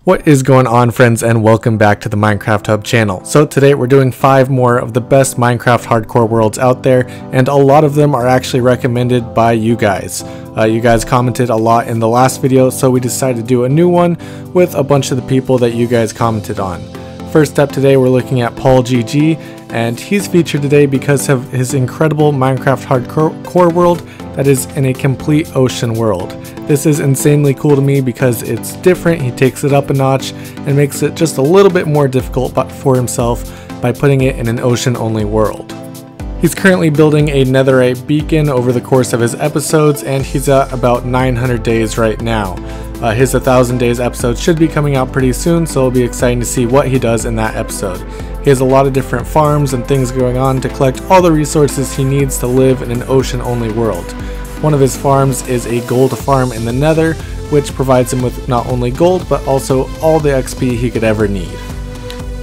What is going on, friends, and welcome back to the Minecraft Hub channel. So today we're doing 5 more of the best Minecraft hardcore worlds out there, and a lot of them are actually recommended by you guys. You guys commented a lot in the last video, so we decided to do a new one with a bunch of the people that you guys commented on. First up today, we're looking at paulgg, and he's featured today because of his incredible Minecraft hardcore world that is in a complete ocean world. This is insanely cool to me because it's different. He takes it up a notch and makes it just a little bit more difficult for himself by putting it in an ocean only world. He's currently building a netherite beacon over the course of his episodes, and he's at about 900 days right now. His 1000 days episode should be coming out pretty soon, so it'll be exciting to see what he does in that episode. He has a lot of different farms and things going on to collect all the resources he needs to live in an ocean only world. One of his farms is a gold farm in the nether, which provides him with not only gold but also all the XP he could ever need.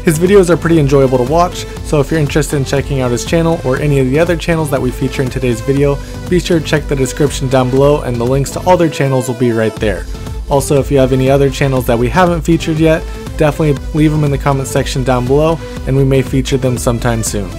His videos are pretty enjoyable to watch, so if you're interested in checking out his channel or any of the other channels that we feature in today's video, be sure to check the description down below and the links to all their channels will be right there. Also, if you have any other channels that we haven't featured yet, definitely leave them in the comment section down below and we may feature them sometime soon.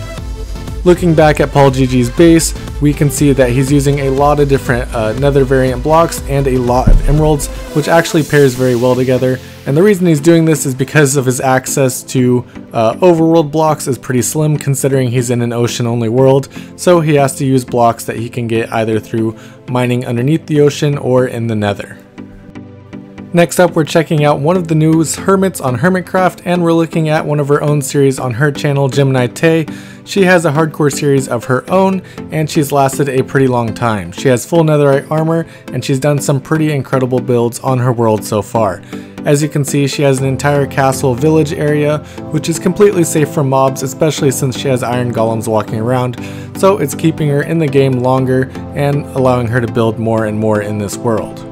Looking back at paulgg's base, we can see that he's using a lot of different nether variant blocks and a lot of emeralds, which actually pairs very well together. And the reason he's doing this is because of his access to overworld blocks is pretty slim considering he's in an ocean only world, so he has to use blocks that he can get either through mining underneath the ocean or in the nether. Next up, we're checking out one of the newest hermits on Hermitcraft, and we're looking at one of her own series on her channel, geminitay. She has a hardcore series of her own, and she's lasted a pretty long time. She has full netherite armor, and she's done some pretty incredible builds on her world so far. As you can see, she has an entire castle village area, which is completely safe from mobs, especially since she has iron golems walking around, so it's keeping her in the game longer and allowing her to build more and more in this world.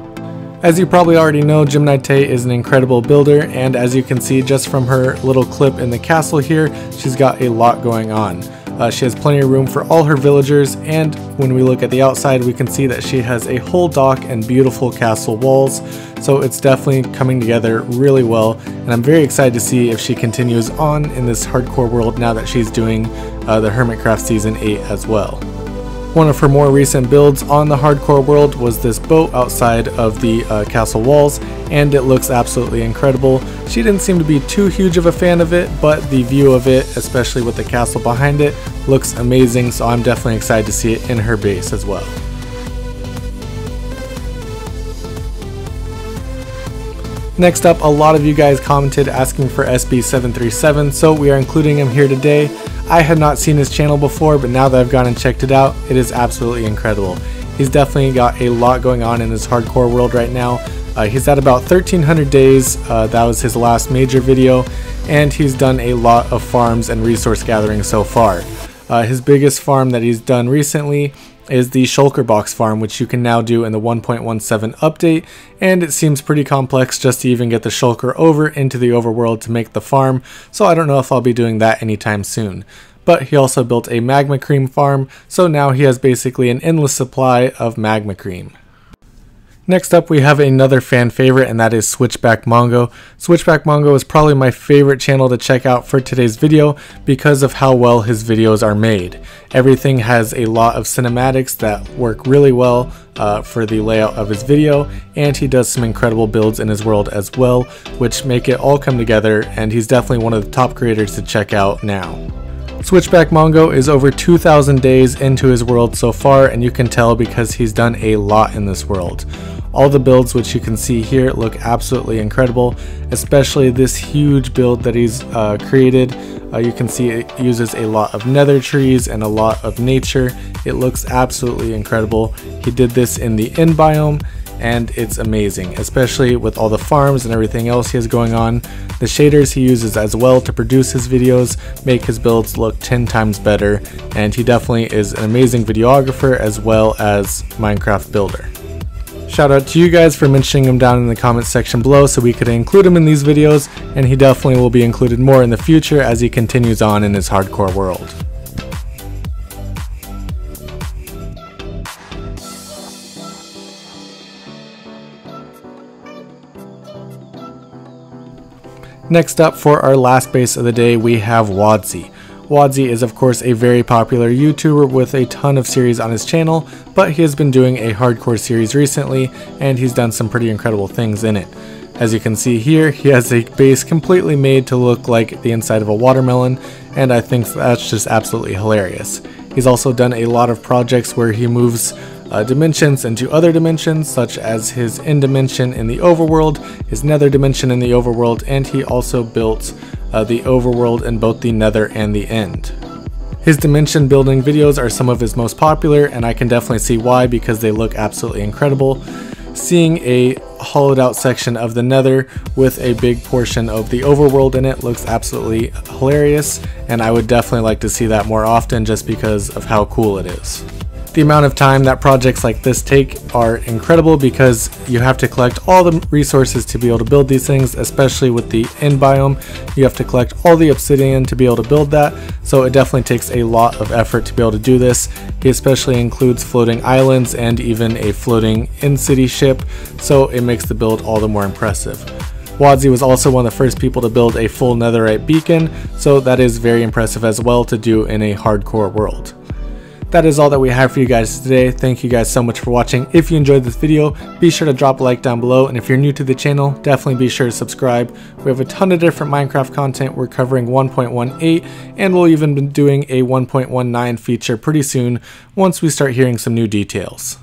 As you probably already know, geminitay is an incredible builder, and as you can see just from her little clip in the castle here, she's got a lot going on. She has plenty of room for all her villagers, and when we look at the outside we can see that she has a whole dock and beautiful castle walls, so it's definitely coming together really well, and I'm very excited to see if she continues on in this hardcore world now that she's doing the Hermitcraft Season 8 as well. One of her more recent builds on the hardcore world was this boat outside of the castle walls, and it looks absolutely incredible. She didn't seem to be too huge of a fan of it, but the view of it, especially with the castle behind it, looks amazing, so I'm definitely excited to see it in her base as well. Next up, a lot of you guys commented asking for SB737, so we are including him here today. I had not seen his channel before, but now that I've gone and checked it out, it is absolutely incredible. He's definitely got a lot going on in his hardcore world right now. He's at about 1300 days, that was his last major video, and he's done a lot of farms and resource gathering so far. His biggest farm that he's done recently is the shulker box farm, which you can now do in the 1.17 update, and it seems pretty complex just to even get the shulker over into the overworld to make the farm, so I don't know if I'll be doing that anytime soon. But he also built a magma cream farm, so now he has basically an endless supply of magma cream. Next up, we have another fan favorite, and that is Switchback Mongo. Switchback Mongo is probably my favorite channel to check out for today's video because of how well his videos are made. Everything has a lot of cinematics that work really well for the layout of his video, and he does some incredible builds in his world as well, which make it all come together, and he's definitely one of the top creators to check out now. Switchback Mongo is over 2,000 days into his world so far, and you can tell because he's done a lot in this world. All the builds which you can see here look absolutely incredible, especially this huge build that he's created. You can see it uses a lot of nether trees and a lot of nature. It looks absolutely incredible. He did this in the end biome, and it's amazing, especially with all the farms and everything else he has going on. The shaders he uses as well to produce his videos make his builds look 10 times better, and he definitely is an amazing videographer as well as Minecraft builder. Shout out to you guys for mentioning him down in the comments section below so we could include him in these videos, and he definitely will be included more in the future as he continues on in his hardcore world. Next up, for our last base of the day, we have Wodsy. Wodsy is of course a very popular YouTuber with a ton of series on his channel, but he has been doing a hardcore series recently, and he's done some pretty incredible things in it. As you can see here, he has a base completely made to look like the inside of a watermelon, and I think that's just absolutely hilarious. He's also done a lot of projects where he moves dimensions into other dimensions, such as his end dimension in the overworld, his nether dimension in the overworld, and he also built the overworld in both the nether and the end. His dimension building videos are some of his most popular, and I can definitely see why, because they look absolutely incredible. Seeing a hollowed out section of the nether with a big portion of the overworld in it looks absolutely hilarious, and I would definitely like to see that more often just because of how cool it is. The amount of time that projects like this take are incredible, because you have to collect all the resources to be able to build these things, especially with the end biome. You have to collect all the obsidian to be able to build that, so it definitely takes a lot of effort to be able to do this. He especially includes floating islands and even a floating in-city ship, so it makes the build all the more impressive. Wodsy was also one of the first people to build a full netherite beacon, so that is very impressive as well to do in a hardcore world. That is all that we have for you guys today. Thank you guys so much for watching. If you enjoyed this video, be sure to drop a like down below, and if you're new to the channel, definitely be sure to subscribe. We have a ton of different Minecraft content. We're covering 1.18, and we'll even be doing a 1.19 feature pretty soon once we start hearing some new details.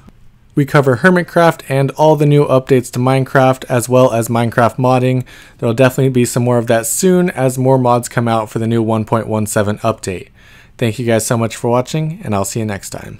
We cover Hermitcraft and all the new updates to Minecraft, as well as Minecraft modding. There will definitely be some more of that soon as more mods come out for the new 1.17 update. Thank you guys so much for watching, and I'll see you next time.